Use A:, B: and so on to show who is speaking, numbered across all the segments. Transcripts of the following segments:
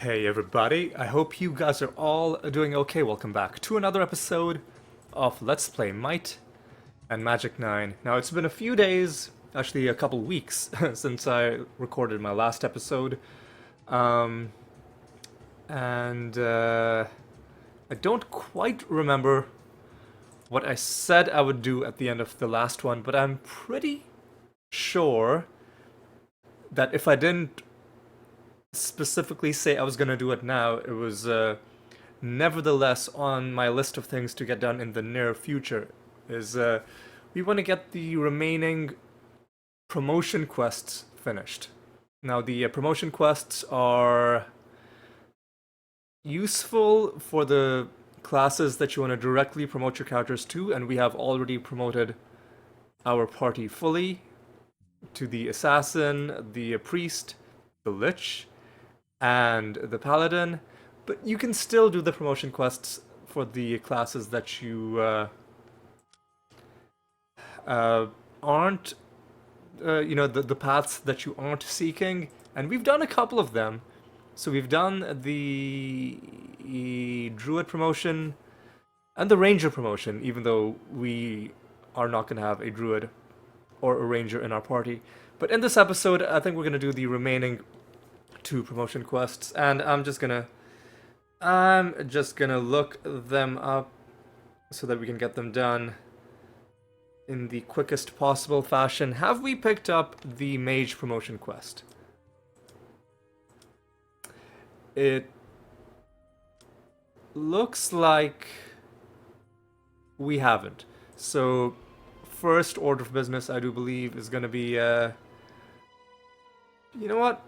A: Hey everybody, I hope you guys are all doing okay. Welcome back to another episode of Let's Play Might and Magic 9. Now it's been a few days, actually a couple weeks, since I recorded my last episode. Um, and I don't quite remember what I said I would do at the end of the last one, but I'm pretty sure that if I didn't specifically say I was gonna do it now, it was nevertheless on my list of things to get done in the near future. Is we want to get the remaining promotion quests finished. Now the promotion quests are useful for the classes that you want to directly promote your characters to, and we have already promoted our party fully to the assassin, the priest, the lich, and the paladin, but you can still do the promotion quests for the classes that you aren't, the paths that you aren't seeking, and we've done a couple of them. So we've done the druid promotion and the ranger promotion, even though we are not going to have a druid or a ranger in our party. But in this episode, I think we're going to do the remaining two promotion quests, and I'm just gonna look them up so that we can get them done in the quickest possible fashion. Have we picked up the Mage promotion quest? It looks like we haven't. So first order of business, I do believe, is gonna be you know what?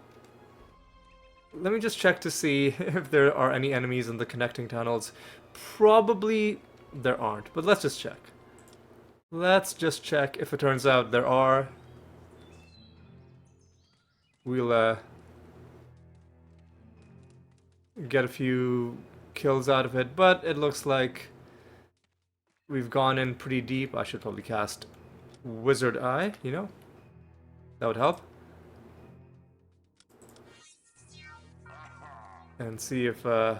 A: Let me just check to see if there are any enemies in the connecting tunnels. Probably there aren't, but let's just check. Let's just check. If it turns out there are, we'll get a few kills out of it, but it looks like we've gone in pretty deep. I should probably cast Wizard Eye, that would help. And see if there's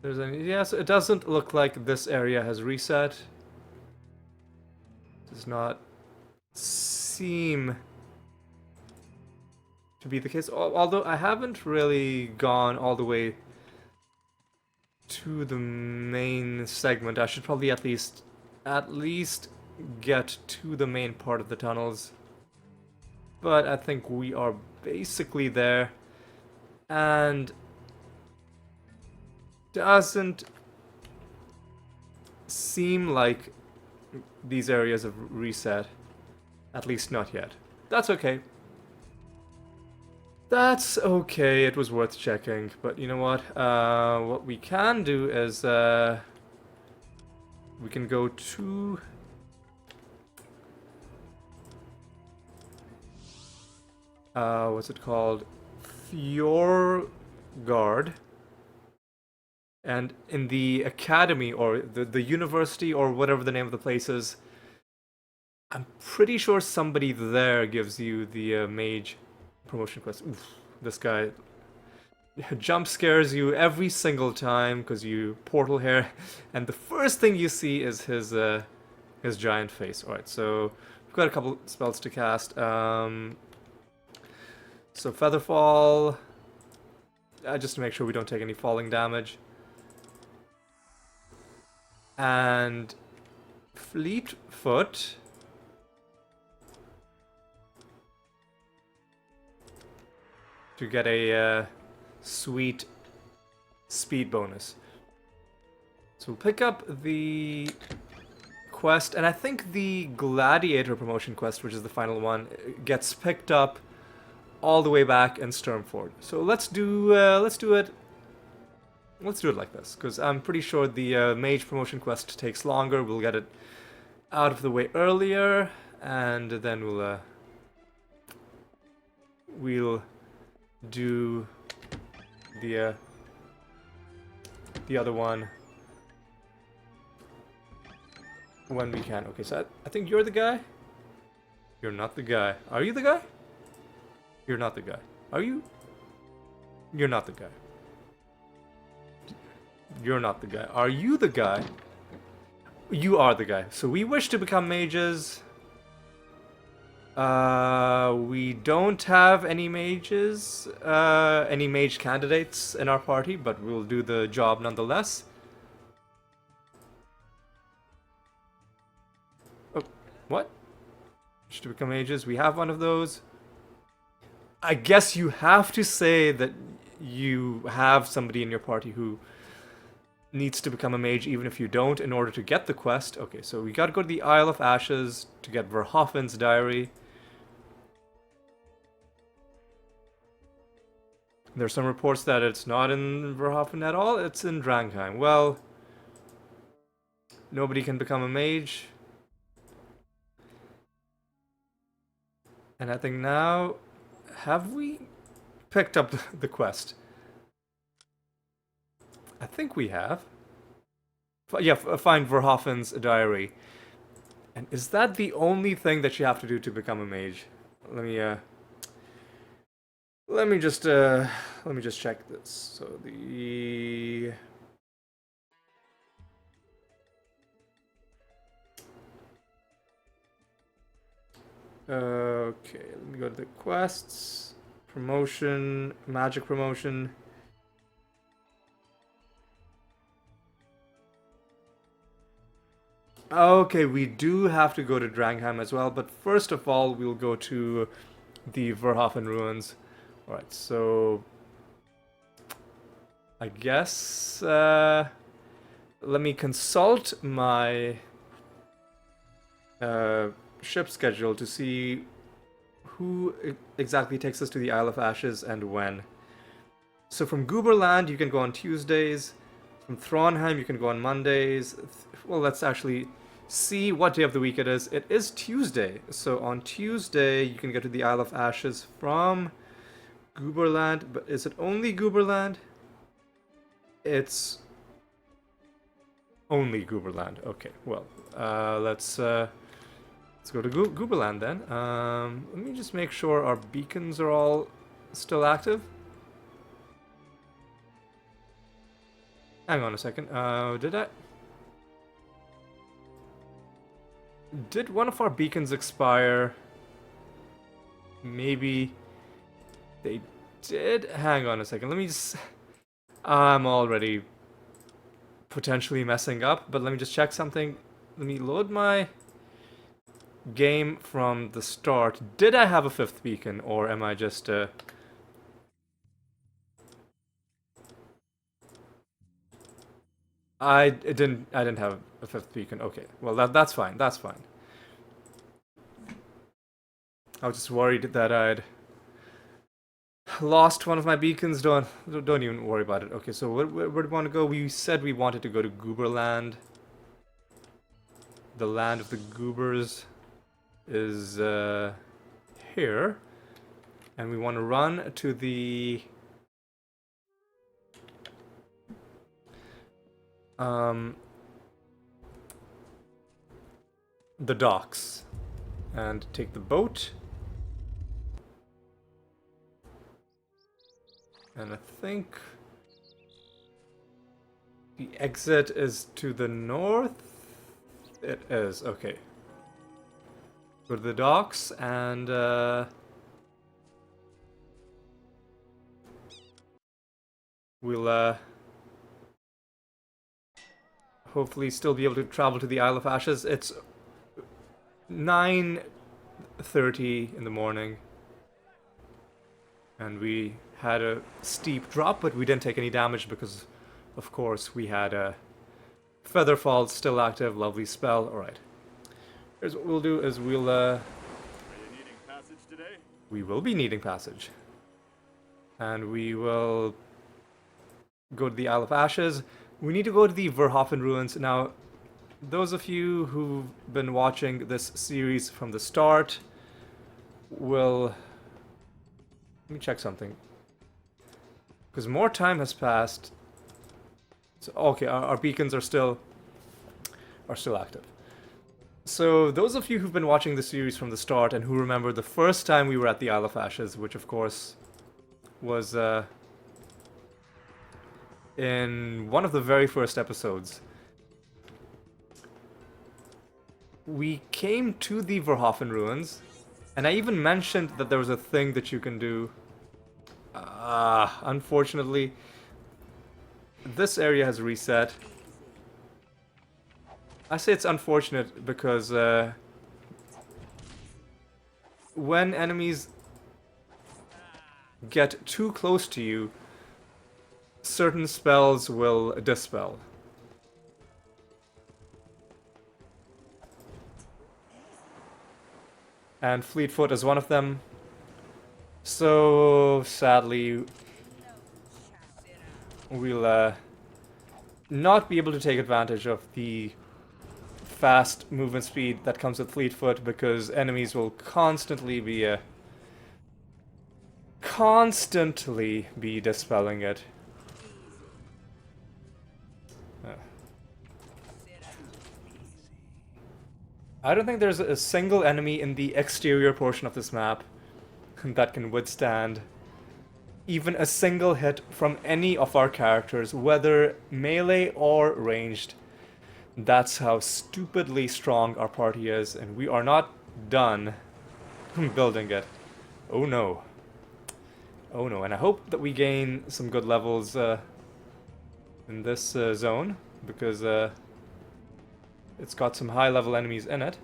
A: any. Yes, it doesn't look like this area has reset. Does not seem to be the case. Although I haven't really gone all the way to the main segment. I should probably at least get to the main part of the tunnels. But I think we are basically there. And doesn't seem like these areas have reset. At least not yet. That's okay. That's okay, it was worth checking. But you know what we can do is we can go to what's it called? Fjordgard. And in the academy or the university or whatever the name of the place is, I'm pretty sure somebody there gives you the mage promotion quest. Oof, this guy jump scares you every single time because you portal here, and the first thing you see is his giant face. All right, so we've got a couple spells to cast. So Featherfall, just to make sure we don't take any falling damage. And Fleetfoot. To get a sweet speed bonus. So we'll pick up the quest, and I think the Gladiator promotion quest, which is the final one, gets picked up all the way back in Sturmford. So let's do it. Let's do it like this, because I'm pretty sure the Mage promotion quest takes longer. We'll get it out of the way earlier, and then we'll do the other one when we can. Okay, so I think you're the guy. You're not the guy. Are you the guy? You're not the guy. Are you? You're not the guy. You're not the guy. Are you the guy? You are the guy. So we wish to become mages. We don't have any mages, any mage candidates in our party, but we'll do the job nonetheless. Oh, what? Wish to become mages. We have one of those. I guess you have to say that you have somebody in your party who needs to become a mage even if you don't in order to get the quest. Okay, so we gotta go to the Isle of Ashes to get Verhofen's diary. There's some reports that it's not in Verhofen at all, it's in Drangheim. Well, nobody can become a mage. And I think now, have we picked up the quest? I think we have. Yeah, find Verhofen's diary. And is that the only thing that you have to do to become a mage? Let me just check this. So the okay, let me go to the quests, promotion, magic promotion. Okay, we do have to go to Drangheim as well, but first of all, we'll go to the Verhofen ruins. Alright, so I guess let me consult my ship schedule to see who exactly takes us to the Isle of Ashes and when. So from Gooberland you can go on Tuesdays, from Thronheim you can go on Mondays. Well, let's actually see what day of the week it is. It is Tuesday, so on Tuesday you can get to the Isle of Ashes from Gooberland, but is it only Gooberland? It's only Gooberland. Okay, well, let's go to Gooberland then. Let me just make sure our beacons are all still active. Hang on a second. Did one of our beacons expire? Maybe they did. Hang on a second. Let me just. I'm already potentially messing up, but let me just check something. Let me load my game from the start. Did I have a fifth beacon, or am I just I didn't have a fifth beacon. Okay, well that's fine. That's fine. I was just worried that I'd lost one of my beacons. Don't even worry about it. Okay, so where do we want to go? We said we wanted to go to Gooberland. The land of the Goobers is here, and we want to run to the docks and take the boat. And I think the exit is to the north. It is, okay. Go to the docks and we'll hopefully still be able to travel to the Isle of Ashes. It's 9:30 in the morning. And we had a steep drop, but we didn't take any damage because, of course, we had a Featherfall still active, lovely spell. Alright. Here's what we'll do is we'll
B: Are you needing passage today?
A: we will be needing passage. And we will go to the Isle of Ashes. We need to go to the Verhofen ruins. Now, those of you who've been watching this series from the start will... Let me check something. Because more time has passed. So, okay, our beacons are still active. So those of you who've been watching the series from the start and who remember the first time we were at the Isle of Ashes, which of course was in one of the very first episodes. We came to the Verhoeven ruins, and I even mentioned that there was a thing that you can do. Unfortunately, this area has reset. I say it's unfortunate because when enemies get too close to you, certain spells will dispel. And Fleetfoot is one of them. So, sadly, we'll not be able to take advantage of the fast movement speed that comes with Fleetfoot because enemies will constantly be dispelling it. I don't think there's a single enemy in the exterior portion of this map that can withstand even a single hit from any of our characters, whether melee or ranged. That's how stupidly strong our party is, and we are not done building it. Oh no. Oh no, and I hope that we gain some good levels in this zone, because it's got some high-level enemies in it.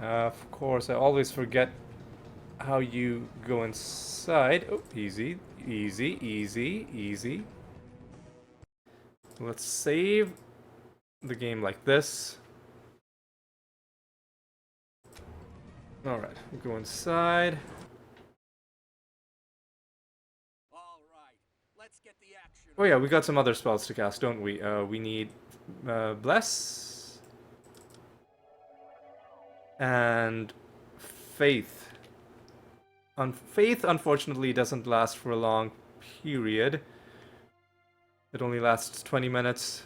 A: Of course, I always forget how you go inside. Oh, easy, easy, easy, easy. Let's save the game like this. Alright, we'll go inside. Oh yeah, we got some other spells to cast, don't we? We need Bless and Faith. Faith, unfortunately, doesn't last for a long period. It only lasts 20 minutes.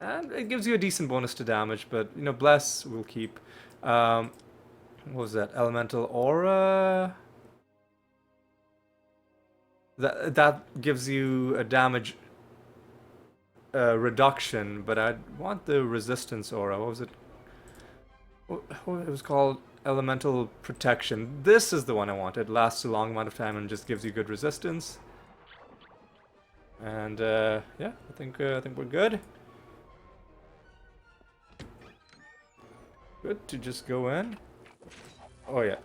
A: And it gives you a decent bonus to damage, but, you know, Bless we'll keep. What was that? Elemental Aura? That gives you a damage reduction, but I want the resistance aura. What was it? It was called Elemental Protection. This is the one I wanted. Lasts a long amount of time and just gives you good resistance. And yeah, I think we're good. Good to just go in. Oh yeah.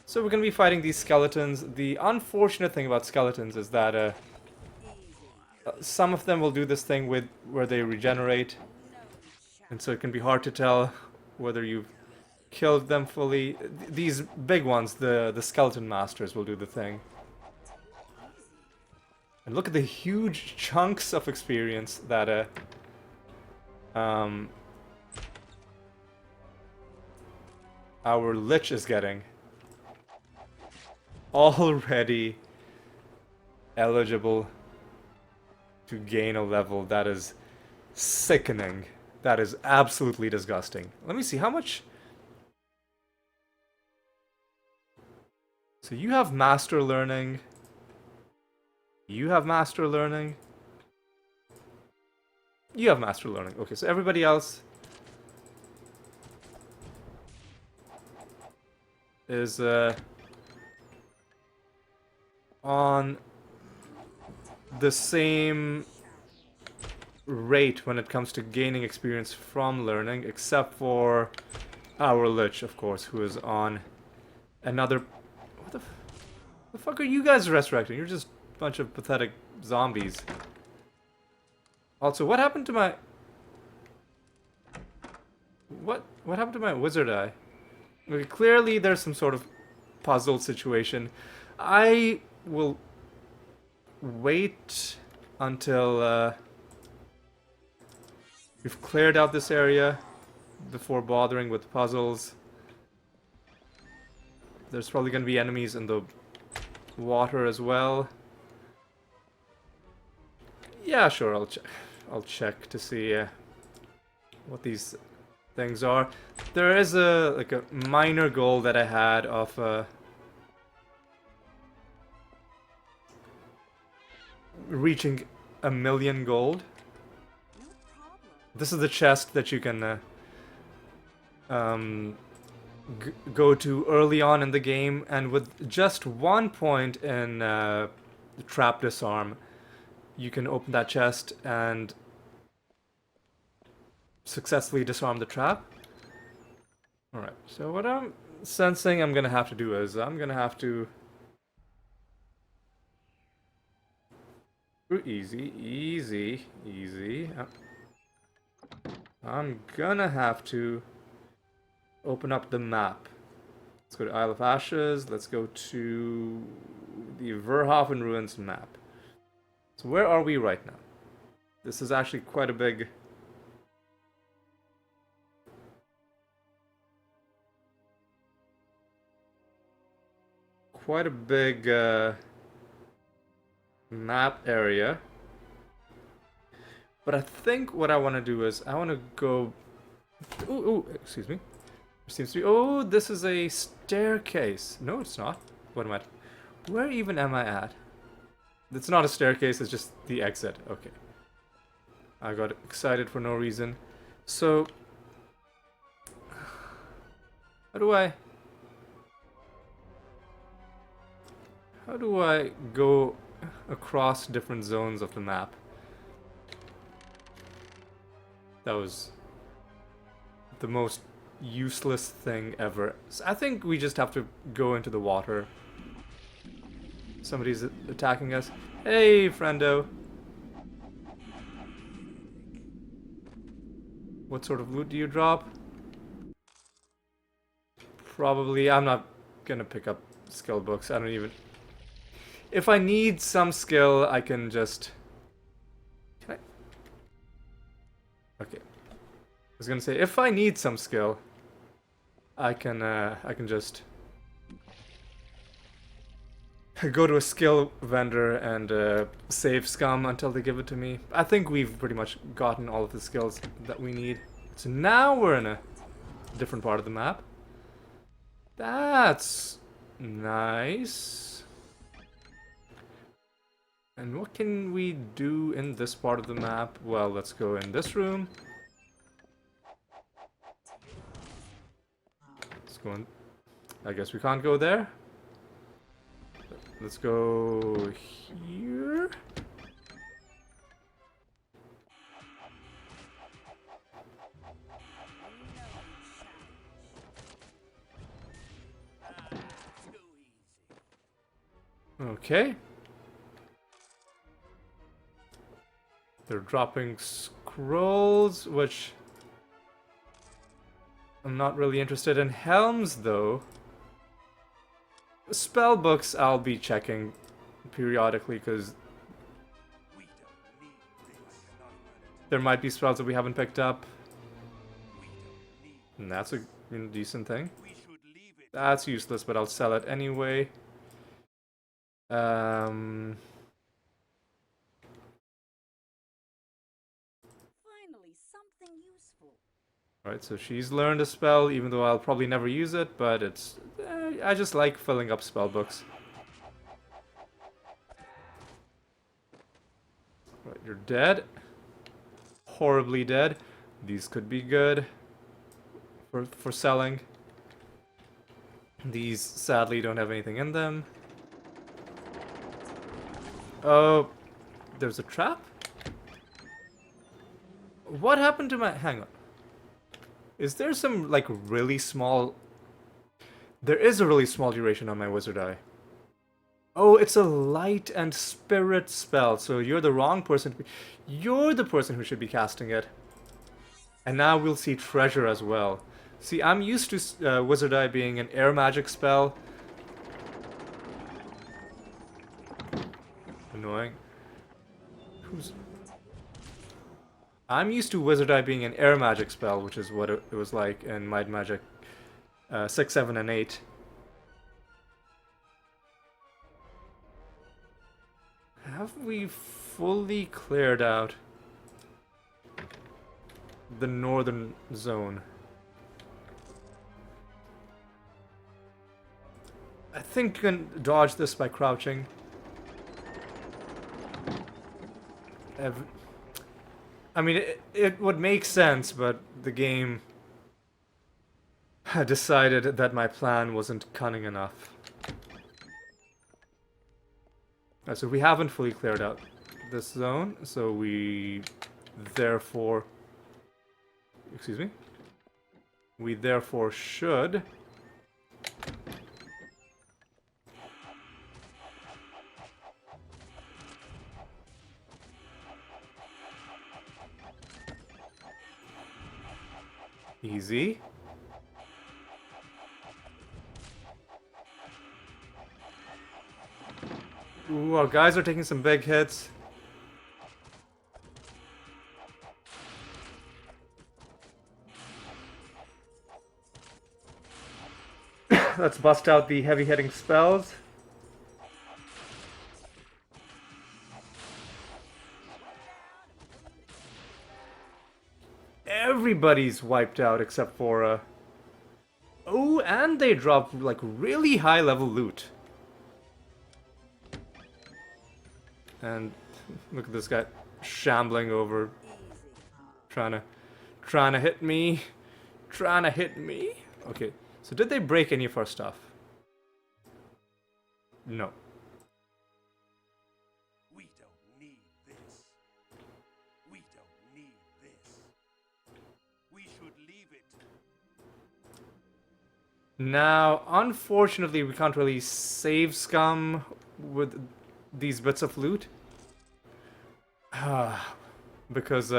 A: So we're gonna be fighting these skeletons. The unfortunate thing about skeletons is that some of them will do this thing where they regenerate, and so it can be hard to tell whether you've killed them fully. These big ones, the skeleton masters, will do the thing. And look at the huge chunks of experience that our Lich is getting. Already eligible to gain a level. That is sickening. That is absolutely disgusting. Let me see, how much... So you have Master Learning. You have Master Learning. You have Master Learning. Okay, so everybody else is on the same rate when it comes to gaining experience from learning, except for our Lich, of course, who is on another... What the fuck are you guys resurrecting? You're just a bunch of pathetic zombies. Also, what happened to my... What happened to my wizard eye? Okay, clearly there's some sort of puzzle situation. I will wait until we've cleared out this area before bothering with puzzles. There's probably going to be enemies in the water as well. Yeah, sure, I'll check to see what these things are. There is a minor goal that I had of reaching 1,000,000 gold.
C: No problem.
A: This is the chest that you can go to early on in the game, and with just 1 point in trap disarm, you can open that chest and successfully disarm the trap. Alright, so what I'm sensing I'm gonna have to do is I'm gonna have to... Easy, easy, easy. I'm gonna have to open up the map. Let's go to Isle of Ashes. Let's go to the Verhoeven Ruins map. So where are we right now? This is actually quite a big... map area. But I think what I want to do is I want to go... Ooh, excuse me. There seems to be... Oh, this is a staircase. No, it's not. What am I... Where even am I at? It's not a staircase, it's just the exit. Okay. I got excited for no reason. So... How do I go across different zones of the map? That was the most useless thing ever. So I think we just have to go into the water. Somebody's attacking us. Hey, friendo. What sort of loot do you drop? Probably, I'm not gonna pick up skill books. I don't even... If I need some skill, I can just... Can I... Okay. I was gonna say, if I need some skill, I can just go to a skill vendor and save scum until they give it to me. I think we've pretty much gotten all of the skills that we need. So now we're in a different part of the map. That's nice. And what can we do in this part of the map? Well, let's go in this room. Let's go in. I guess we can't go there. Let's go here. Okay. They're dropping scrolls, which I'm not really interested in. Helms, though. Spell books I'll be checking periodically, because there might be spells that we haven't picked up. And that's a decent thing. That's useless, but I'll sell it anyway.
C: Finally, something useful.
A: Right, so she's learned a spell, even though I'll probably never use it, but it's... I just like filling up spell books. Right, you're dead. Horribly dead. These could be good for selling. These, sadly, don't have anything in them. Oh, there's a trap? What happened to my... Hang on. Is there some, like, really small... There is a really small duration on my wizard eye. Oh, it's a light and spirit spell, so you're the wrong person. You're the person who should be casting it. And now we'll see treasure as well. See, I'm used to wizard eye being an air magic spell. Annoying. I'm used to Wizard Eye being an air magic spell, which is what it was like in Might and Magic 6, 7, and 8. Have we fully cleared out the northern zone? I think you can dodge this by crouching. I mean, it would make sense, but the game had decided that my plan wasn't cunning enough. So we haven't fully cleared out this zone, so we therefore... Excuse me? We therefore should... Easy. Ooh, our guys are taking some big hits. Let's bust out the heavy hitting spells. Everybody's wiped out except for oh, and they dropped like really high level loot. And look at this guy shambling over, trying to hit me, trying to hit me. Okay, so did they break any of our stuff? No.
B: We don't need this. We don't need this. We should leave it.
A: Now, unfortunately, we can't really save scum with these bits of loot. Because,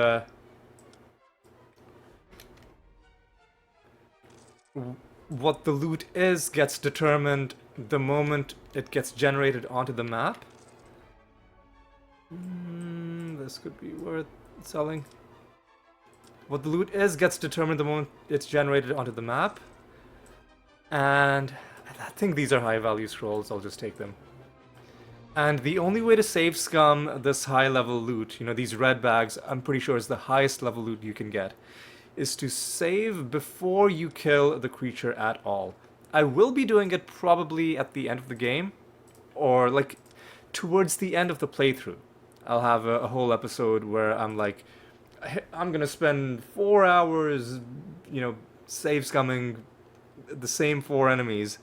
A: what the loot is gets determined the moment it gets generated onto the map. This could be worth selling. What the loot is gets determined the moment it's generated onto the map. And I think these are high value scrolls, I'll just take them. And the only way to save scum this high level loot, you know, these red bags, I'm pretty sure is the highest level loot you can get, is to save before you kill the creature at all. I will be doing it probably at the end of the game, or like towards the end of the playthrough. I'll have a whole episode where I'm like, I'm gonna spend 4 hours, you know, save scumming the same 4 enemies,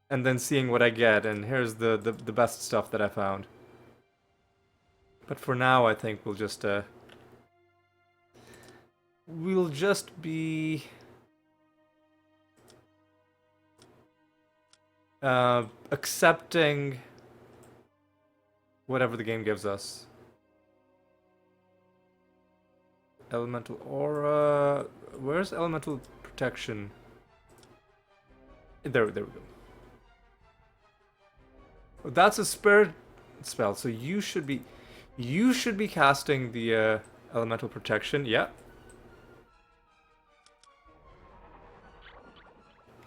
A: and then seeing what I get, and here's the best stuff that I found. But for now, I think we'll just be accepting whatever the game gives us. Elemental aura. Where's elemental protection? There we go. That's a spirit spell, so you should be casting the elemental protection. Yeah.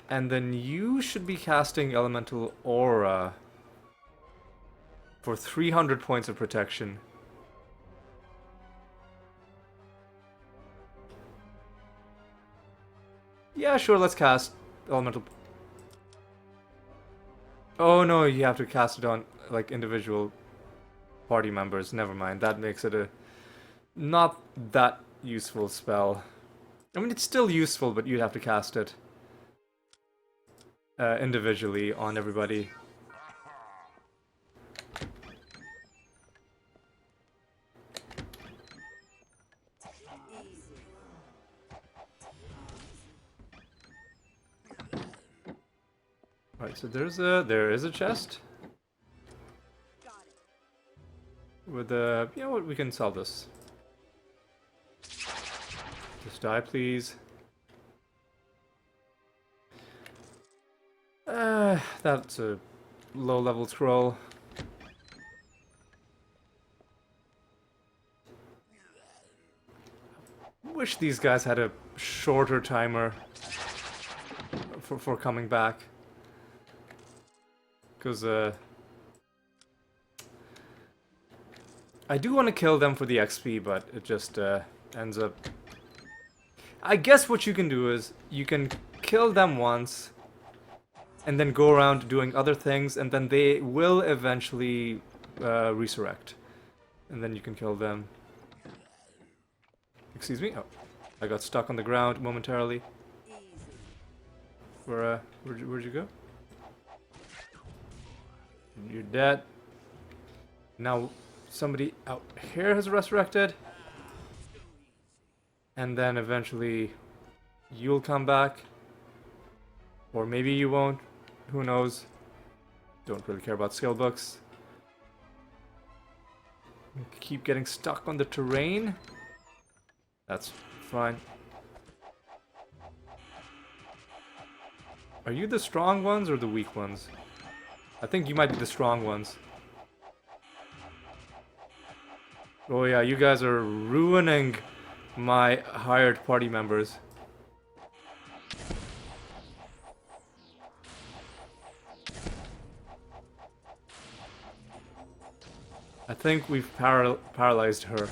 A: And then you should be casting elemental aura for 300 points of protection. Yeah, sure, let's cast elemental. Oh no, you have to cast it on like individual party members. Never mind, that makes it a not that useful spell. I mean, it's still useful, but you'd have to cast it individually on everybody. Right, so there is a chest with you know what, we can sell this. Just die, please. That's a low-level scroll. Wish these guys had a shorter timer for coming back. Because, I do want to kill them for the XP, but it just, ends up... I guess what you can do is, you can kill them once, and then go around doing other things, and then they will eventually, resurrect. And then you can kill them. Excuse me? Oh, I got stuck on the ground momentarily. Where'd you go? You're dead. Now somebody out here has resurrected. And then eventually you'll come back. Or maybe you won't. Who knows? Don't really care about skill books. Keep getting stuck on the terrain. That's fine. Are you the strong ones or the weak ones? I think you might be the strong ones. Oh yeah, you guys are ruining my hired party members. I think we've paralyzed her.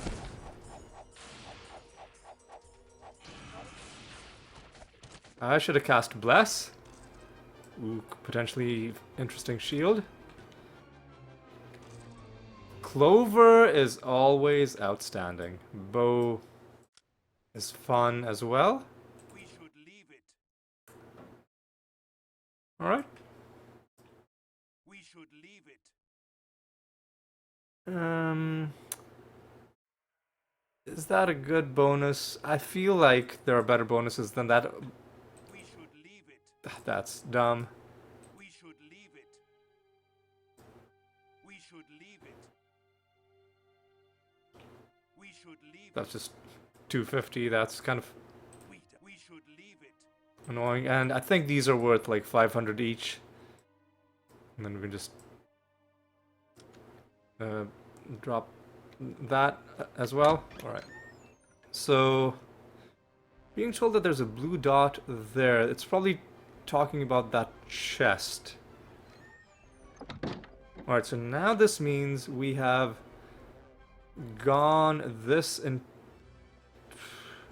A: I should have cast Bless. Ooh, potentially interesting shield. Clover is always outstanding. Bow is fun as well.
B: We should leave it.
A: Alright.
B: We should leave it.
A: Is that a good bonus? I feel like there are better bonuses than that.
B: We should leave it.
A: That's dumb.
B: We should leave it. We should leave it. We should leave
A: That's just 250. That's kind of
B: we should leave it.
A: annoying. And I think these are worth like 500 each. And then we can just drop that as well. Alright. So, being told that there's a blue dot there, it's probably talking about that chest. Alright, so now this means we have gone this in...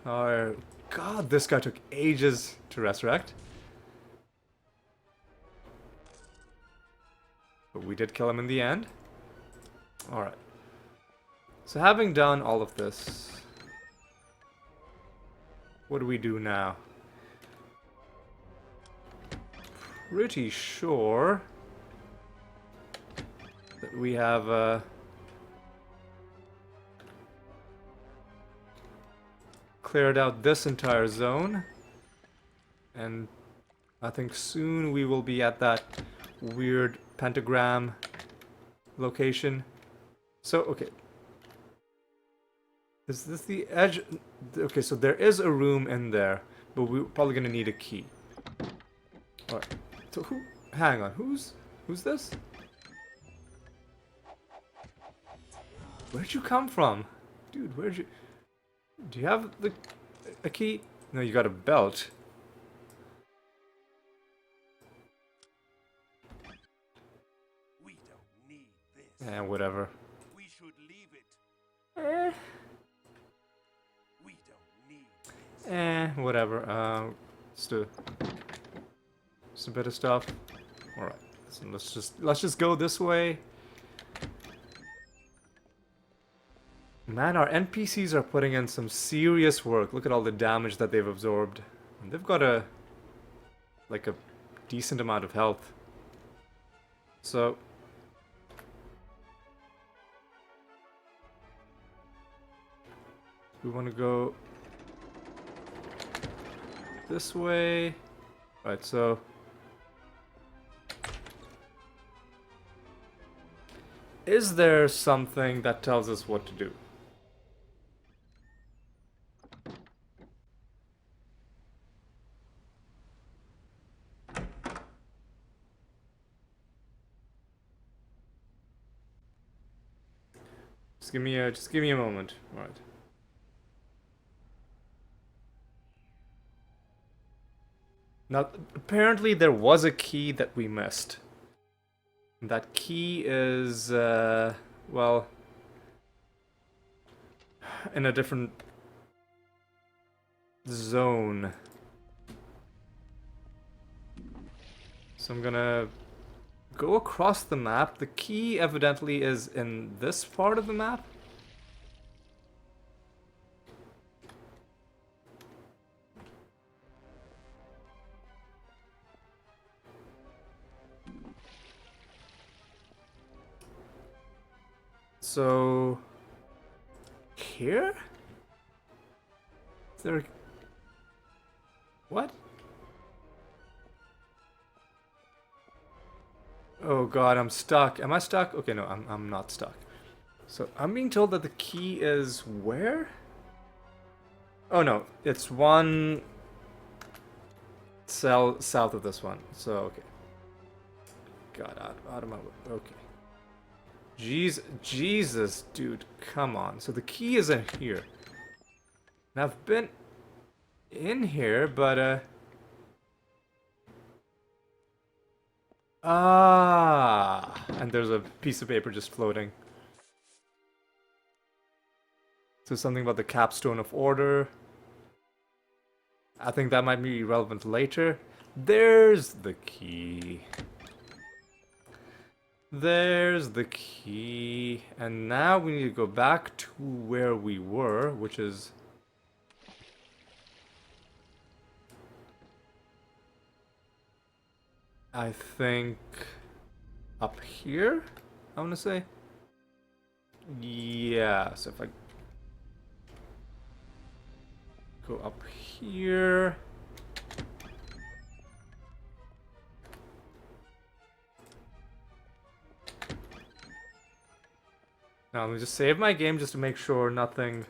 A: God, this guy took ages to resurrect. But we did kill him in the end. Alright. So having done all of this, what do we do now? Pretty sure that we have cleared out this entire zone, and I think soon we will be at that weird pentagram location. So, okay. Is this the edge? Okay, so there is a room in there, but we're probably gonna need a key. Alright. So who? Hang on. Who's this? Where'd you come from? Dude, where'd you... Do you have a key? No, you got a belt.
B: We don't need this.
A: Eh, whatever.
B: We should leave it.
A: Eh.
B: We don't need this.
A: Eh, whatever. Just a bit of stuff. Alright. So let's just go this way. Man, our NPCs are putting in some serious work. Look at all the damage that they've absorbed. And they've got a decent amount of health. So we want to go this way. Right, so is there something that tells us what to do? Just give me a moment. All right. Now, apparently there was a key that we missed. That key is, well, in a different zone. So I'm gonna go across the map. The key evidently is in this part of the map. So here? Is there? What? Oh god, I'm stuck. Am I stuck? Okay, no, I'm not stuck. So I'm being told that the key is where? Oh no, it's one cell south of this one. So okay. God, out of my way. Okay. Jesus, dude, come on. So the key is in here. And I've been in here, but and there's a piece of paper just floating. So something about the capstone of order. I think that might be relevant later. There's the key. There's the key. And now we need to go back to where we were, which is... I think... up here? I want to say? Yeah, so if I... go up here... Now let me just save my game just to make sure nothing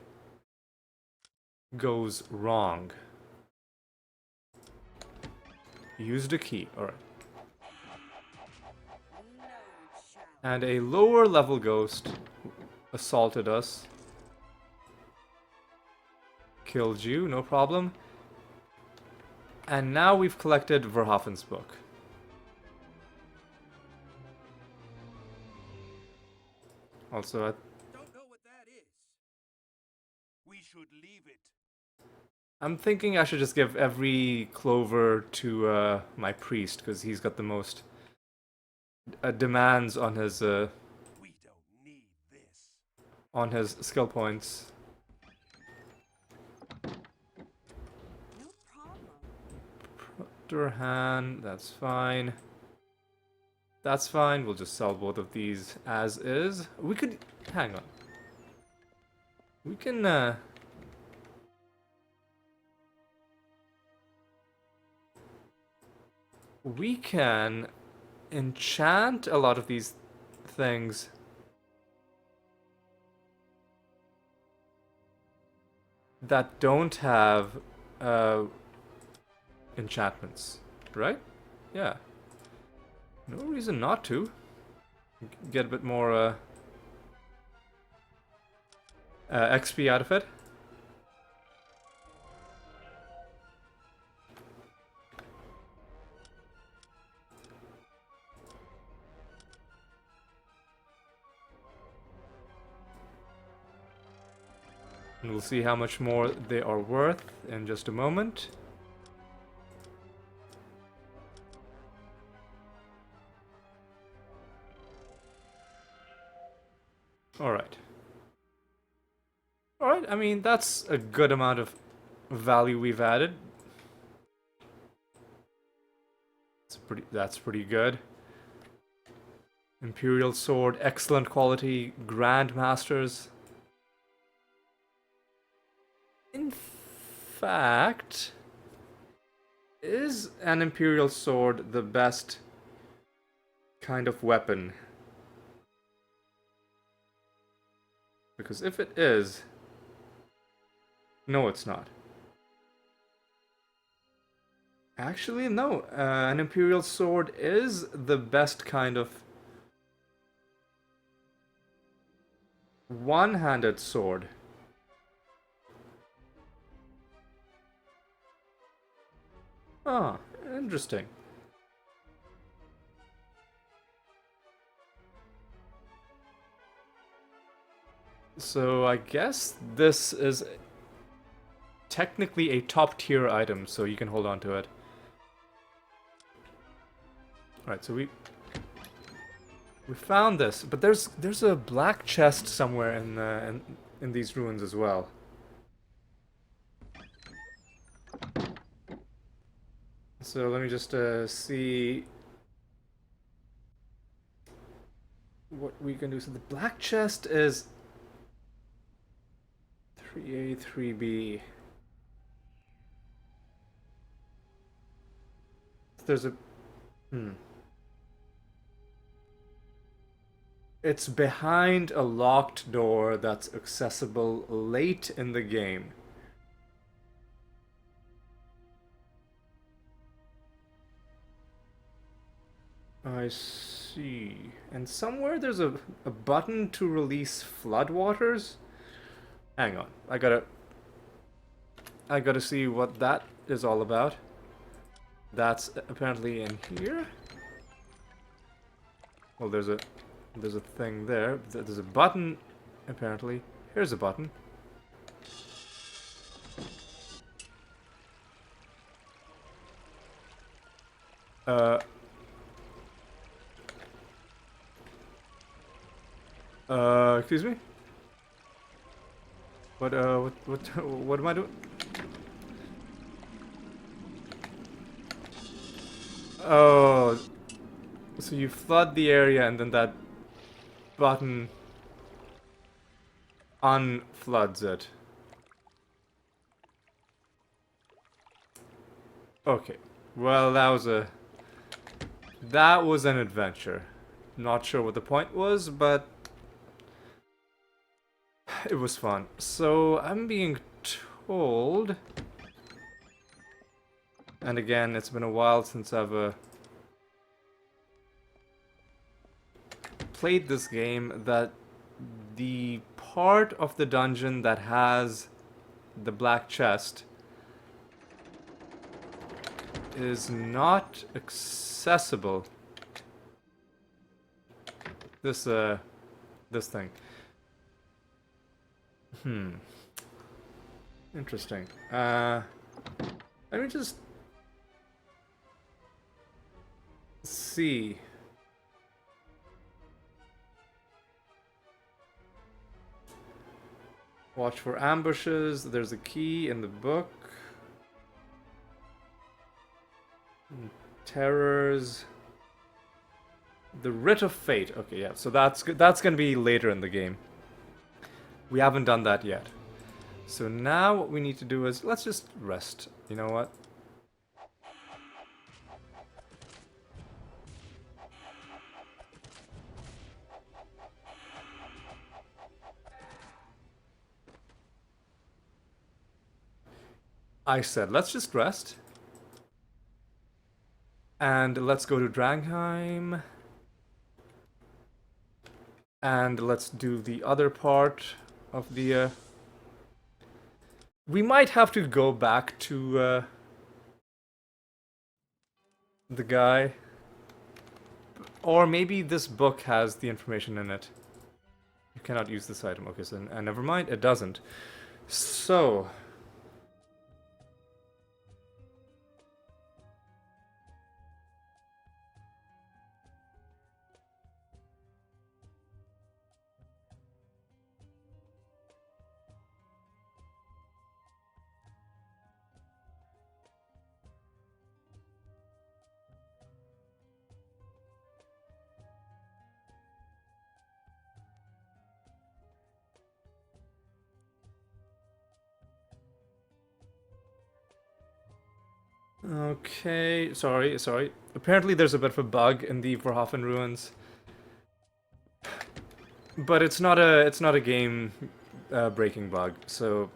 A: goes wrong. Used a key, alright. And a lower level ghost assaulted us. Killed you, no problem. And now we've collected Verhofen's book. Also,
B: Don't know what that is. We should leave it.
A: I'm thinking I should just give every clover to my priest, because he's got the most demands on his
B: We don't need this.
A: skill points.
C: No problem.
A: Durhan, that's fine. That's fine. We'll just sell both of these as is. We could hang on. We can we can enchant a lot of these things. That don't have enchantments, right? Yeah. No reason not to. Get a bit more XP out of it. And we'll see how much more they are worth in just a moment. Alright. Alright, I mean, that's a good amount of value we've added. That's pretty good. Imperial sword, excellent quality, Grandmasters. In fact, is an Imperial sword the best kind of weapon? Because if it is... No, it's not. Actually, no. An Imperial sword is the best kind of one-handed sword. Ah, interesting. So I guess this is technically a top tier item, so you can hold on to it. Alright, so we found this, but there's a black chest somewhere in these ruins as well. So let me just see. what we can do. So the black chest is 3A, 3B. There's a... It's behind a locked door that's accessible late in the game. I see. And somewhere there's a button to release floodwaters. Hang on. I gotta see what that is all about. That's apparently in here. Well, there's a thing there. There's a button, apparently. Here's a button. Excuse me? What am I doing? Oh, so you flood the area and then that button unfloods it. Okay. Well, that was an adventure. Not sure what the point was, but it was fun. So I'm being told, and again, it's been a while since I've played this game, that the part of the dungeon that has the black chest is not accessible. This thing. Interesting. Let me just see. Watch for ambushes. There's a key in the book. Terrors. The Writ of Fate. Okay, yeah. So that's gonna be later in the game. We haven't done that yet. So now what we need to do is let's just rest. You know what? I said let's just rest. And let's go to Drangheim. And let's do the other part of the... We might have to go back to the guy. Or maybe this book has the information in it. You cannot use this item. Okay, so never mind, it doesn't. So... Okay, sorry. Apparently there's a bit of a bug in the Verhoeven ruins. But it's not a game breaking bug, so...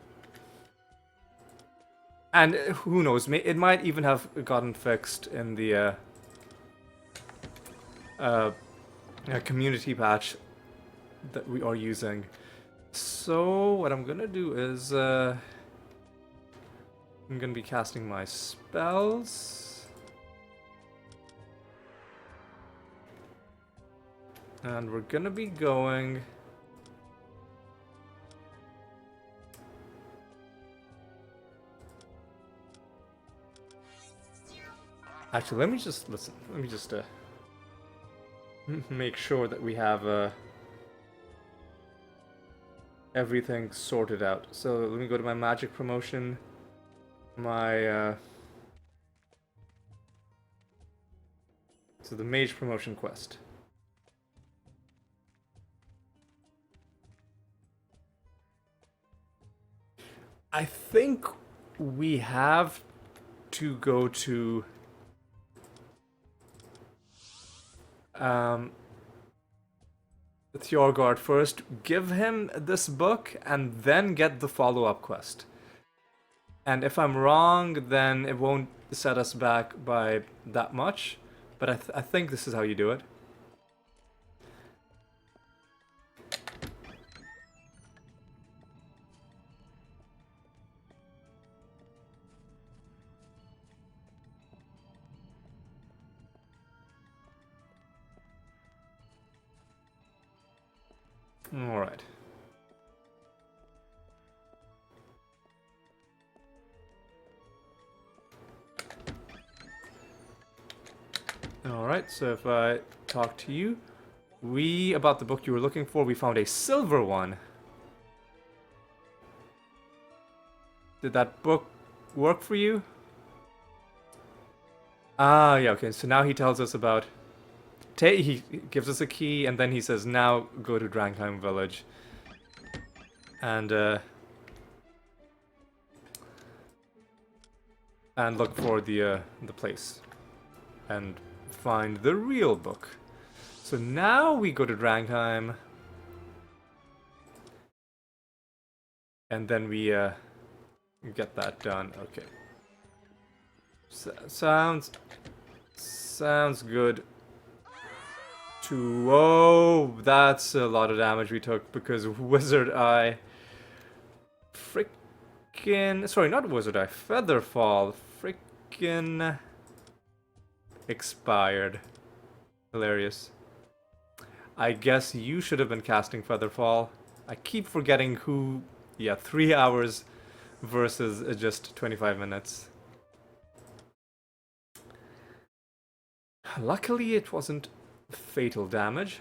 A: And who knows, it might even have gotten fixed in the community patch that we are using. So what I'm gonna do is I'm gonna be casting my spells. And we're gonna be going... Actually, let me just make sure that we have everything sorted out. So let me go to my magic promotion, my so the mage promotion quest. I think we have to go to Thjorgard first, give him this book, and then get the follow-up quest. And if I'm wrong, then it won't set us back by that much. But I think this is how you do it. Alright. Alright, so if I talk to you, about the book you were looking for, we found a silver one. Did that book work for you? Ah, yeah, okay, so now he tells us about... he gives us a key, and then he says, now go to Drankheim Village. And look for the place. And find the real book. So now we go to Drankheim. And then we get that done. Okay. Sounds good. Whoa, that's a lot of damage we took because Wizard Eye. Frickin'. Sorry, not Wizard Eye. Featherfall. Frickin' expired. Hilarious. I guess you should have been casting Featherfall. I keep forgetting who. Yeah, 3 hours versus just 25 minutes. Luckily, it wasn't fatal damage.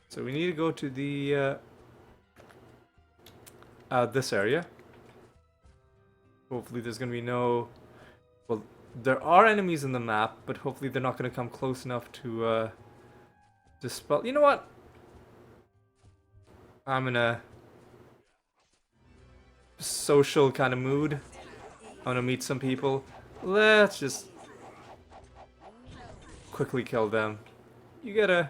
A: So we need to go to the this area. Hopefully there's gonna be no... Well, there are enemies in the map, but hopefully they're not gonna come close enough to dispel... You know what? I'm in a social kind of mood. I want to meet some people. Let's just quickly kill them. You get a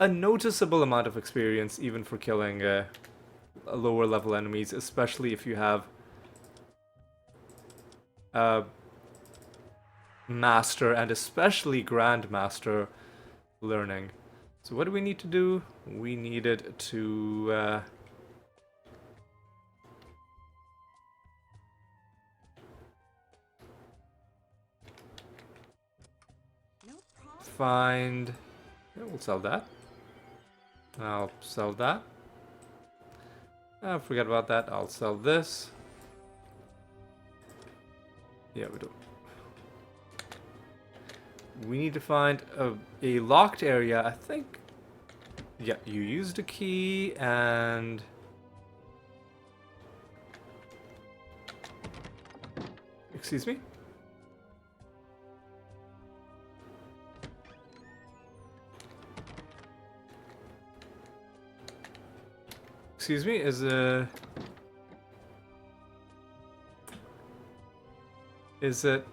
A: noticeable amount of experience even for killing lower level enemies, especially if you have Master and especially Grandmaster learning. So what do we need to do? We needed to find... Yeah, we'll sell that. I'll sell that. Forget about that. I'll sell this. Yeah, we do. We need to find a locked area. I think... Yeah, you used a key and... Excuse me? Excuse me, is it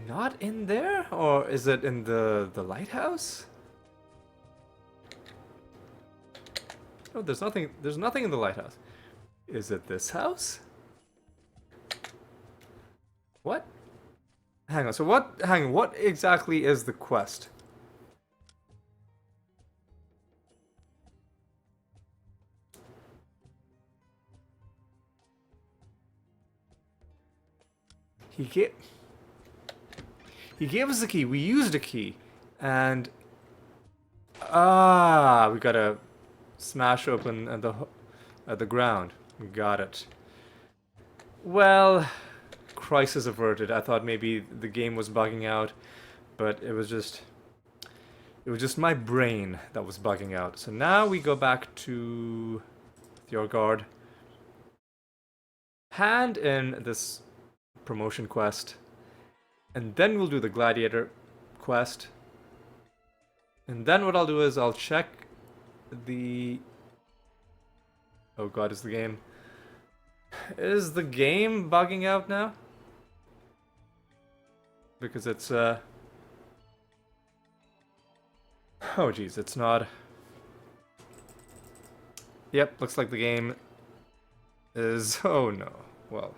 A: not in there, or is it in the lighthouse? Oh, there's nothing in the lighthouse. Is it this house? What? Hang on, what exactly is the quest? He gave us a key. We used a key, and we gotta smash open the ground. Got it. Well, crisis averted. I thought maybe the game was bugging out, but it was just my brain that was bugging out. So now we go back to Thjorgard, hand in this promotion quest, and then we'll do the Gladiator quest, and then what I'll do is I'll check the... Oh god, is the game... Is the game bugging out now? Because it's, Oh jeez, it's not... Yep, looks like the game is... Oh no, well...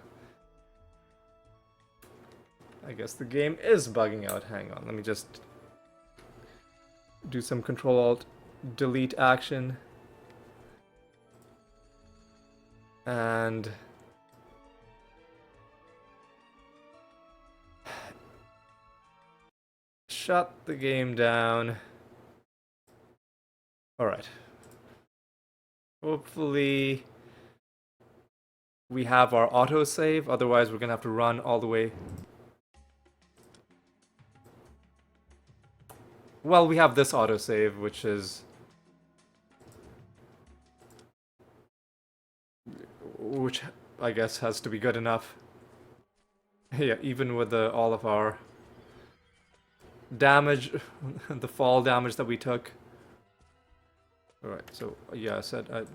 A: I guess the game is bugging out. Hang on, let me just... do some Control-Alt-Delete action. And... shut the game down. Alright. Hopefully... we have our autosave, otherwise we're gonna have to run all the way... Well, we have this autosave, which is... which I guess has to be good enough. Yeah, even with all of our damage, the fall damage that we took. Alright, so yeah, I said I'd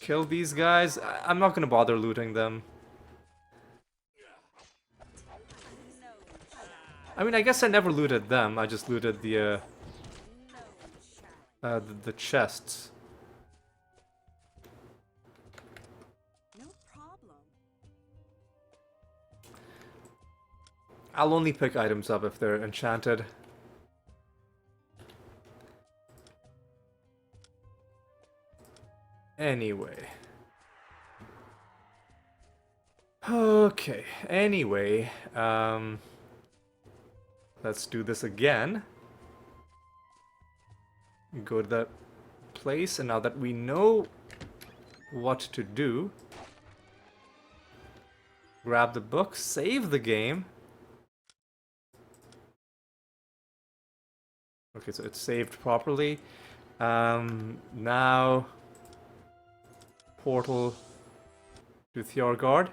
A: kill these guys. I'm not gonna bother looting them. I mean, I guess I never looted them. I just looted the chests.
C: No problem.
A: I'll only pick items up if they're enchanted. Anyway. Okay, anyway, let's do this again. Go to that place, and now that we know what to do, grab the book, save the game. Okay, so it's saved properly. Now, portal to Thjorgard.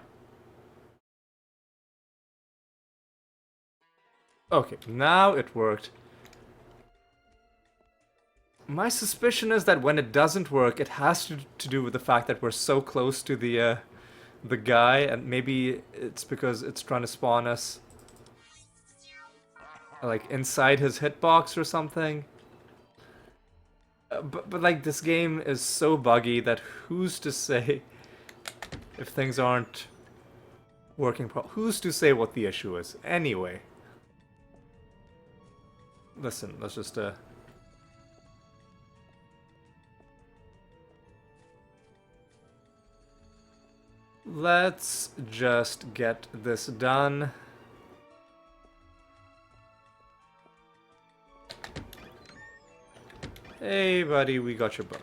A: Okay, now it worked. My suspicion is that when it doesn't work, it has to do with the fact that we're so close to the guy, and maybe it's because it's trying to spawn us like inside his hitbox or something. But like, this game is so buggy that who's to say if things aren't working who's to say what the issue is? Anyway. Listen, let's just let's just get this done. Hey buddy, we got your book.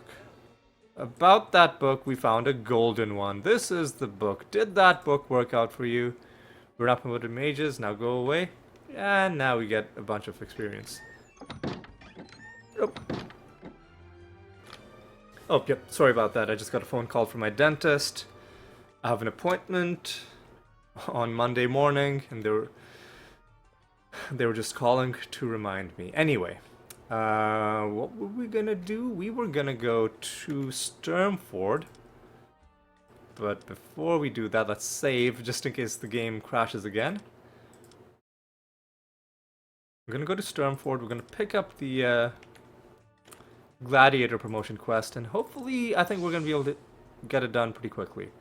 A: About that book, we found a golden one. This is the book. Did that book work out for you? We're not promoted mages, now go away. And now we get a bunch of experience. Oh. Oh, yep, sorry about that. I just got a phone call from my dentist. I have an appointment on Monday morning, and they were just calling to remind me. Anyway, what were we gonna do? We were gonna go to Sturmford. But before we do that, let's save, just in case the game crashes again. We're gonna go to Sturmford, we're gonna pick up the Gladiator promotion quest, and hopefully, I think we're gonna be able to get it done pretty quickly.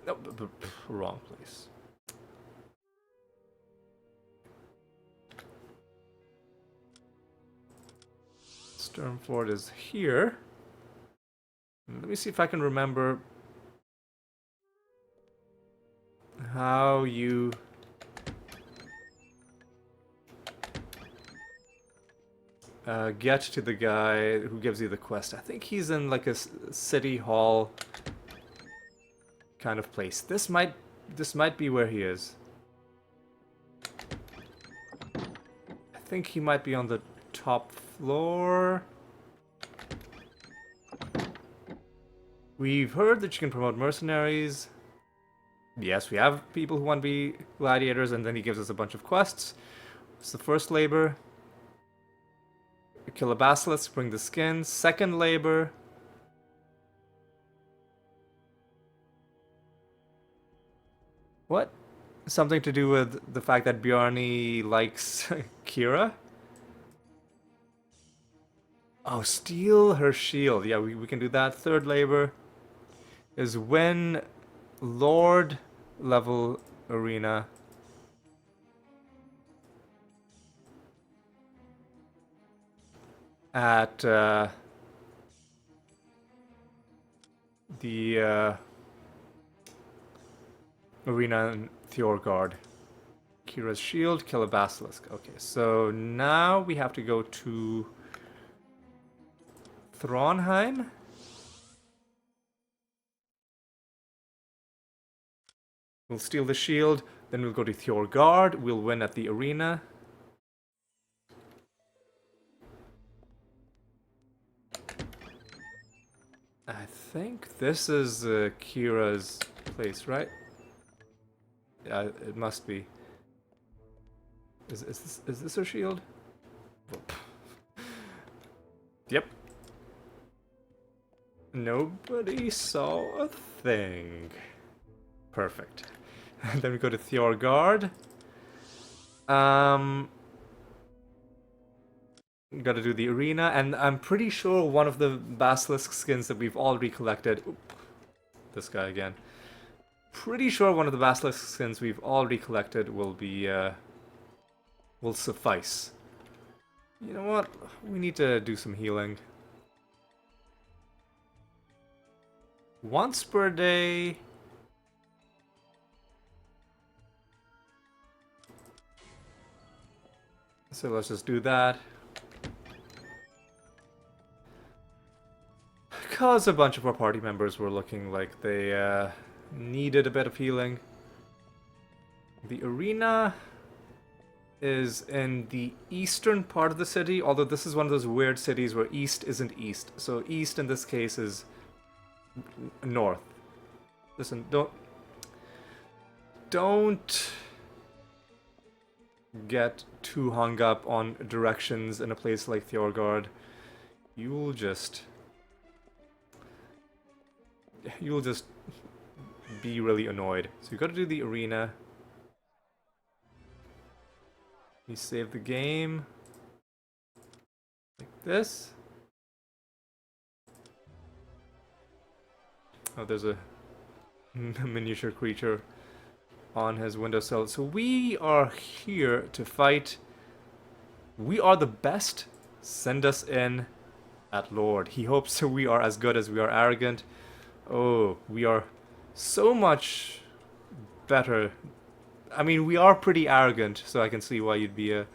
A: No, wrong place. Sturmford is here. Let me see if I can remember how you... get to the guy who gives you the quest. I think he's in like a city hall kind of place. This might be where he is. I think he might be on the top floor. We've heard that you can promote mercenaries. Yes, we have people who want to be gladiators, and then he gives us a bunch of quests. It's the first labor. Kill a basilisk, bring the skin. Second labor. What? Something to do with the fact that Bjarni likes Kira? Oh, steal her shield. Yeah, we can do that. Third labor is win Lord level arena. At the arena in Thorgard. Kira's shield, kill a basilisk. Okay, so now we have to go to Thronheim. We'll steal the shield, then we'll go to Thorgard. We'll win at the arena. I think this is Kira's place, right? Yeah, it must be. Is this her shield? Yep. Nobody saw a thing. Perfect. And then we go to Thorgard. Gotta do the arena, and I'm pretty sure one of the basilisk skins that we've already collected. Oop, this guy again. Pretty sure one of the basilisk skins we've already collected will be will suffice. You know what? We need to do some healing. Once per day. So let's just do that. Because a bunch of our party members were looking like they needed a bit of healing. The arena is in the eastern part of the city, although this is one of those weird cities where east isn't east. So east in this case is north. Listen, don't get too hung up on directions in a place like Thorgard. You'll just be really annoyed. So you gotta do the arena. You save the game. Like this. Oh, there's a miniature creature on his windowsill. So we are here to fight. We are the best. Send us in at Lord. He hopes we are as good as we are arrogant. Oh, we are so much better. I mean, we are pretty arrogant, so I can see why you'd be a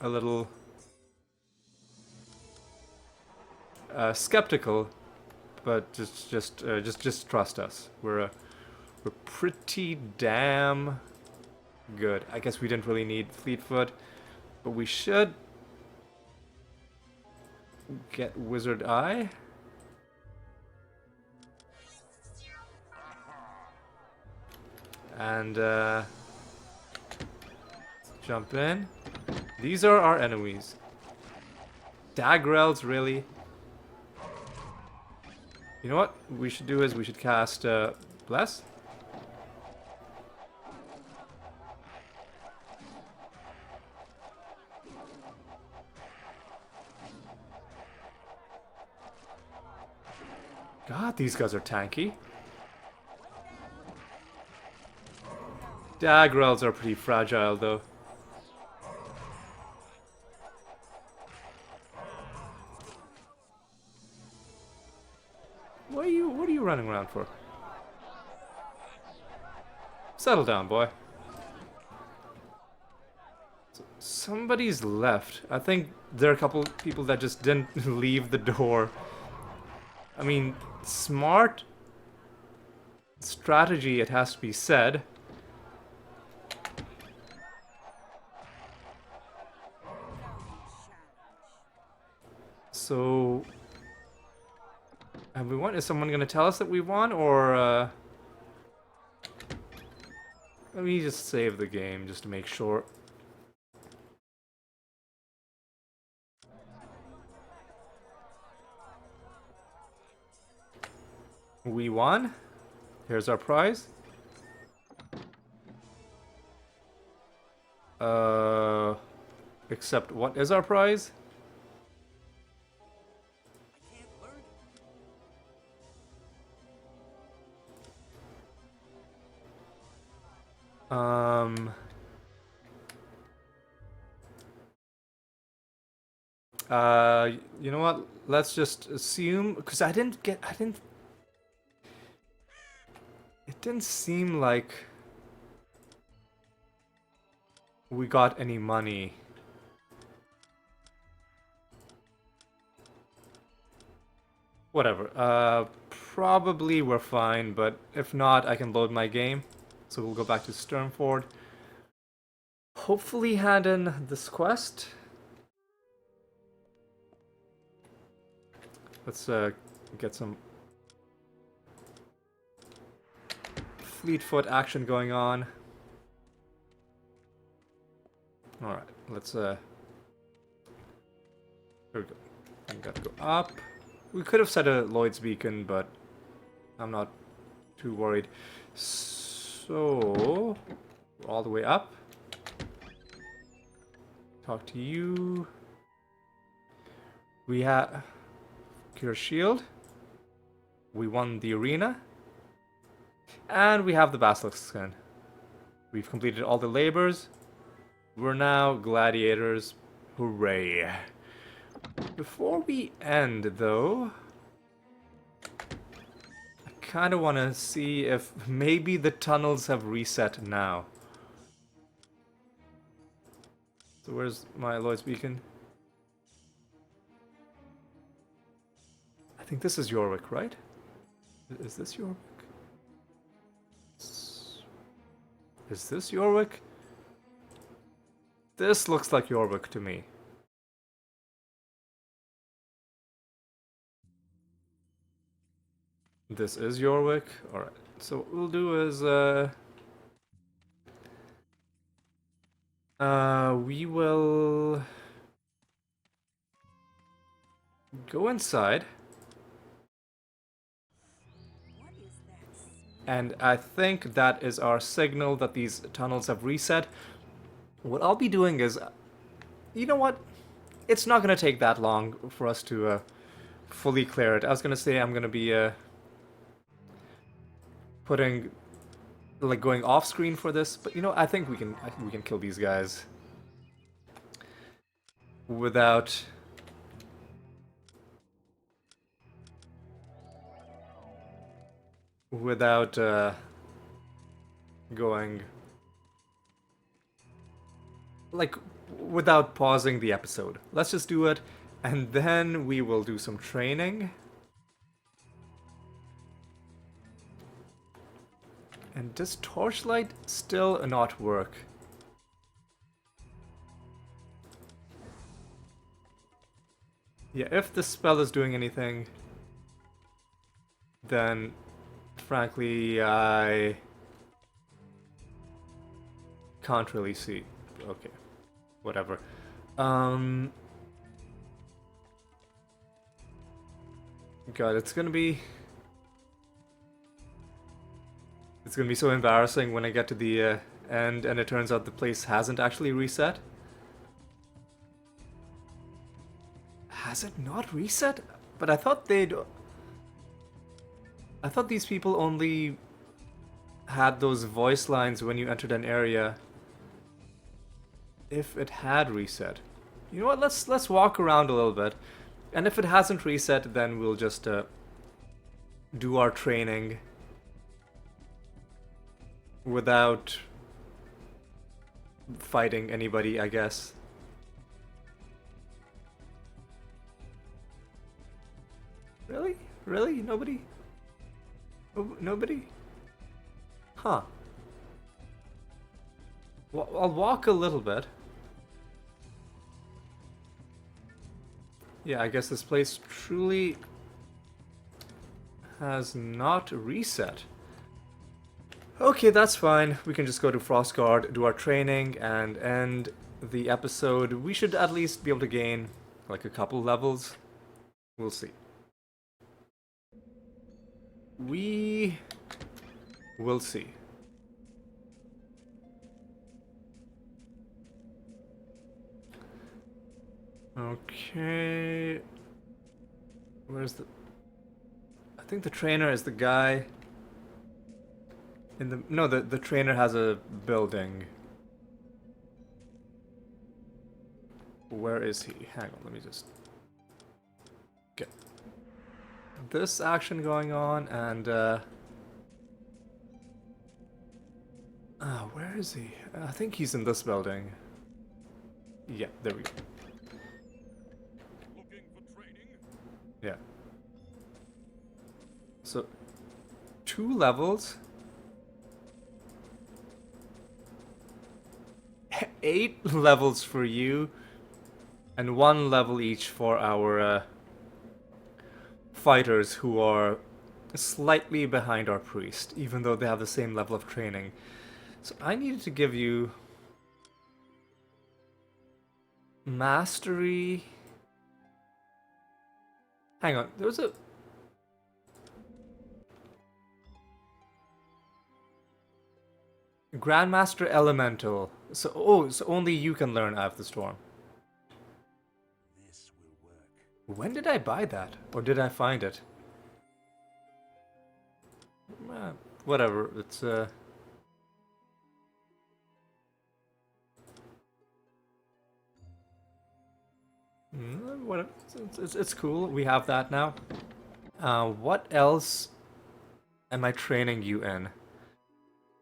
A: little skeptical, but just trust us. We're pretty damn good. I guess we didn't really need Fleetfoot, but we should get Wizard Eye. And jump in. These are our enemies. Dagrels, really? You know what we should do is we should cast Bless. God, these guys are tanky. Dagrels are pretty fragile, though. What are you running around for? Settle down, boy. Somebody's left. I think there are a couple people that just didn't leave the door. I mean, smart strategy, it has to be said. So, have we won? Is someone gonna tell us that we won, or let me just save the game just to make sure. won. Here's our prize. Except what is our prize?
B: I can't learn it.
A: You know what? Let's just assume, because it didn't seem like we got any money. Whatever. Probably we're fine, but if not, I can load my game. So we'll go back to Sternford. Hopefully hand in this quest. Let's get some Fleetfoot action going on. Alright, let's here we go. We gotta go up. We could have set a Lloyd's beacon, but I'm not too worried. So all the way up. Talk to you. We have Cure Shield. We won the arena. And we have the Basilisk skin. We've completed all the labors. We're now gladiators. Hooray. Before we end, though, I kind of want to see if maybe the tunnels have reset now. So where's my Lloyd's beacon? I think this is Yorwick, right? Is this Yorwick? Is this Yorwick? This looks like Yorwick to me. This is Yorwick. Alright. So what we'll do is we will go inside.
C: What is that smell?
A: And I think that is our signal that these tunnels have reset. What I'll be doing is, you know what? It's not going to take that long for us to fully clear it. I was going to say I'm going to be putting, like, going off screen for this, but you know, I think we can kill these guys without going, like, without pausing the episode. Let's just do it, and then we will do some training. And does torchlight still not work? Yeah, if the spell is doing anything, then frankly I can't really see. Okay, whatever. God, it's gonna be so embarrassing when I get to the end and it turns out the place hasn't actually reset. Has it not reset? But I thought these people only had those voice lines when you entered an area. If it had reset. You know what, let's walk around a little bit. And if it hasn't reset, then we'll just do our training without fighting anybody, I guess. Really? Really? Nobody? Nobody? Huh. Well, I'll walk a little bit. Yeah, I guess this place truly has not reset. Okay, that's fine. We can just go to Frostguard, do our training, and end the episode. We should at least be able to gain like a couple levels. We'll see. We will see. Okay. Where's the... I think the trainer is the guy in the... No, the trainer has a building. Where is he? Hang on, let me just get this action going on, and where is he? I think he's in this building. Yeah, there we go.
B: Looking for training?
A: Yeah. So, 2 levels. 8 levels for you, and 1 level each for our fighters who are slightly behind our priest, even though they have the same level of training. So I needed to give you mastery. Hang on, there was a... Grandmaster Elemental. So, so only you can learn Eye of the Storm.
B: This will work.
A: When did I buy that? Or did I find it? Whatever, it's whatever. It's cool. We have that now. What else am I training you in?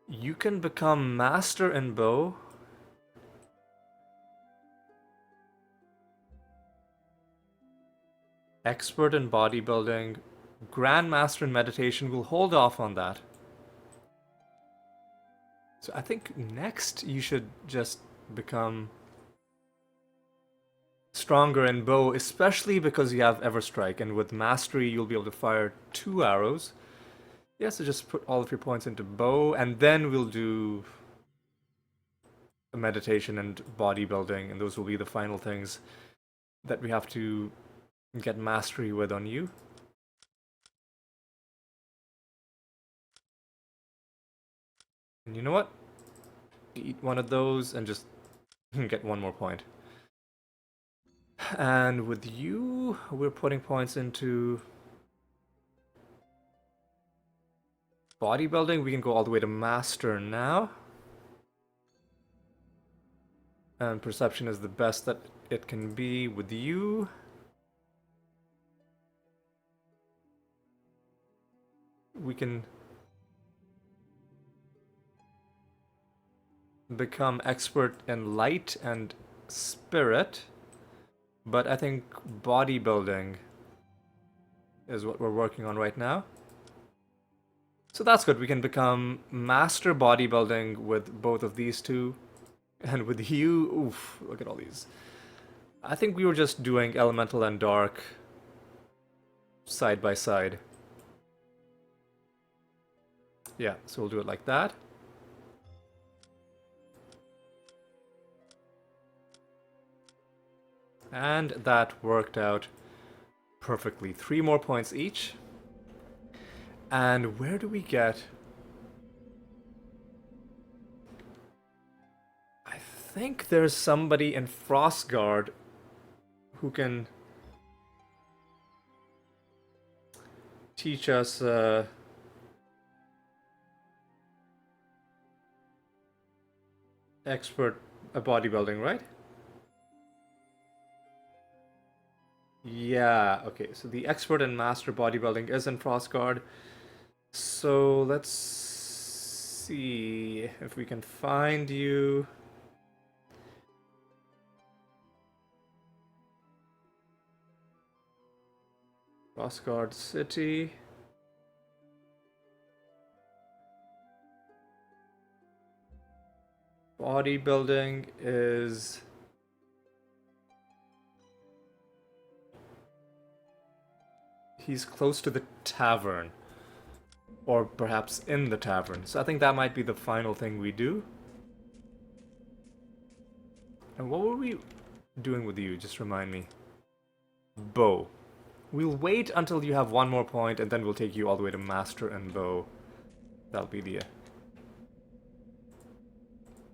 A: You can become master in bow. Expert in bodybuilding. Grandmaster in meditation. We'll hold off on that. So I think next you should just become stronger in bow, especially because you have Everstrike, and with mastery you'll be able to fire 2 arrows. Yeah, so just put all of your points into bow, and then we'll do meditation and bodybuilding, and those will be the final things that we have to get mastery with on you. And you know what? Eat one of those and just get 1 more point. And with you, we're putting points into bodybuilding. We can go all the way to master now. And perception is the best that it can be with you. We can become expert in light and spirit. But I think bodybuilding is what we're working on right now. So that's good. We can become master bodybuilding with both of these two. And with you, oof, look at all these. I think we were just doing elemental and dark side by side. Yeah, so we'll do it like that. And that worked out perfectly. 3 more points each. And where do we get... I think there's somebody in Frostguard who can teach us expert bodybuilding, right? Yeah, okay, so the expert and master bodybuilding is in Frostguard. So let's see if we can find you. Frostguard City. Bodybuilding is... He's close to the tavern. Or perhaps in the tavern. So I think that might be the final thing we do. And what were we doing with you? Just remind me. Bow. We'll wait until you have one more point, and then we'll take you all the way to Master and Bow. That'll be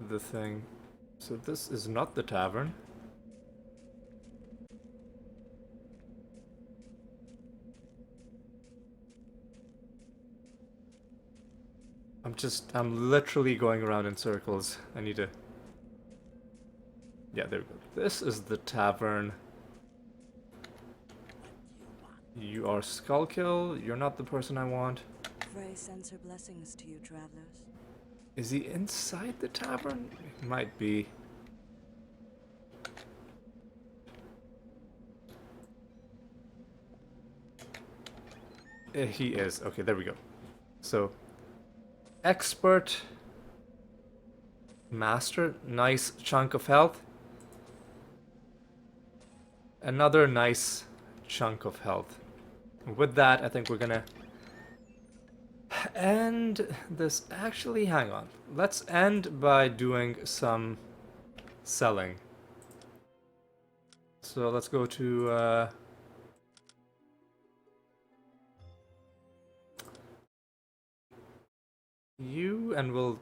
A: the thing. So this is not the tavern. I'm literally going around in circles. I need to... Yeah, there we go. This is the tavern. You are Skullkill. You're not the person I want.
C: Frey sends her blessings to you, travelers.
A: Is he inside the tavern? He might be. He is. Okay, there we go. So, expert, master, nice chunk of health. Another nice chunk of health. With that, I think we're gonna end this. Actually, hang on. Let's end by doing some selling. So let's go to you, and we'll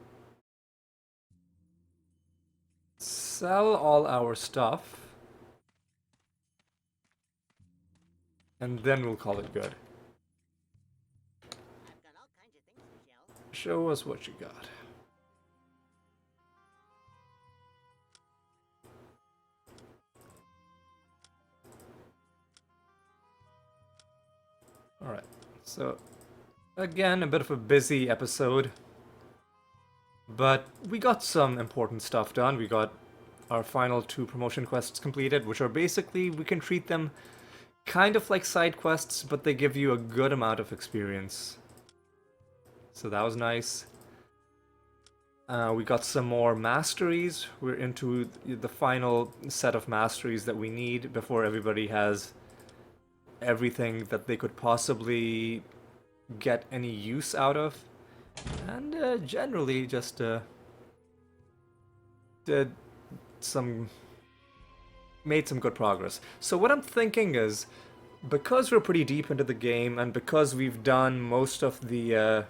A: sell all our stuff. And then we'll call it good.
D: I've got all kinds of things to sell.
A: Show us what you got. Alright, so again, a bit of a busy episode. But we got some important stuff done. We got our final 2 promotion quests completed, which are basically, we can treat them kind of like side quests, but they give you a good amount of experience. So that was nice. We got some more masteries. We're into the final set of masteries that we need before everybody has everything that they could possibly get any use out of. And generally just did made some good progress. So what I'm thinking is, because we're pretty deep into the game, and because we've done most of the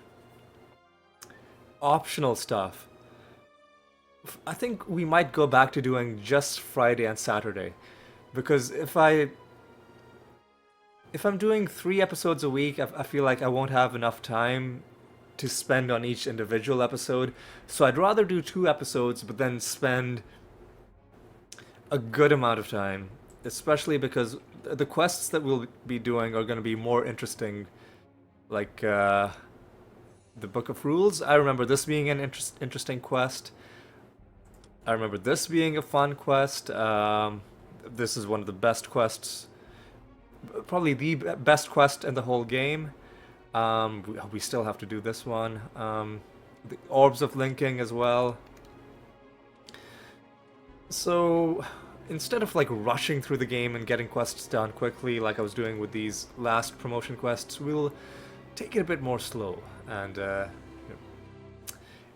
A: optional stuff, I think we might go back to doing just Friday and Saturday. Because if I'm doing 3 episodes a week, I feel like I won't have enough time to spend on each individual episode. So I'd rather do 2 episodes, but then spend a good amount of time, especially because the quests that we'll be doing are going to be more interesting, like the Book of Rules. I remember this being an interesting quest. I remember this being a fun quest. This is one of the best quests, probably the best quest in the whole game. We still have to do this one. The Orbs of Linking as well. So, instead of like rushing through the game and getting quests done quickly like I was doing with these last promotion quests, we'll take it a bit more slow and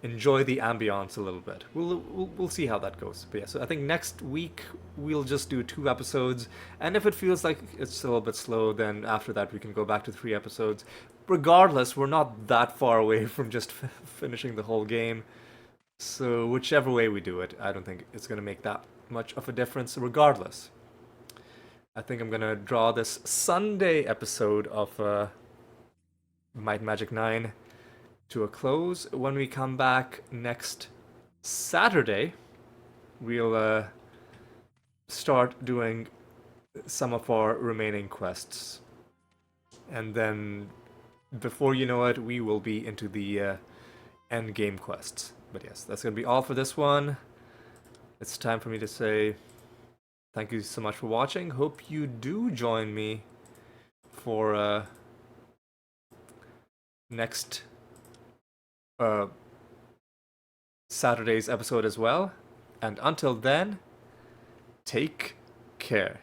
A: enjoy the ambiance a little bit. We'll see how that goes. But yeah, so I think next week we'll just do 2 episodes, and if it feels like it's a little bit slow, then after that we can go back to 3 episodes. Regardless, we're not that far away from just finishing the whole game. So whichever way we do it, I don't think it's going to make that much of a difference regardless. I think I'm going to draw this Sunday episode of Might and Magic 9 to a close. When we come back next Saturday, we'll start doing some of our remaining quests. And then, before you know it, we will be into the end game quests. But yes, that's going to be all for this one. It's time for me to say thank you so much for watching. Hope you do join me for next Saturday's episode as well. And until then, take care.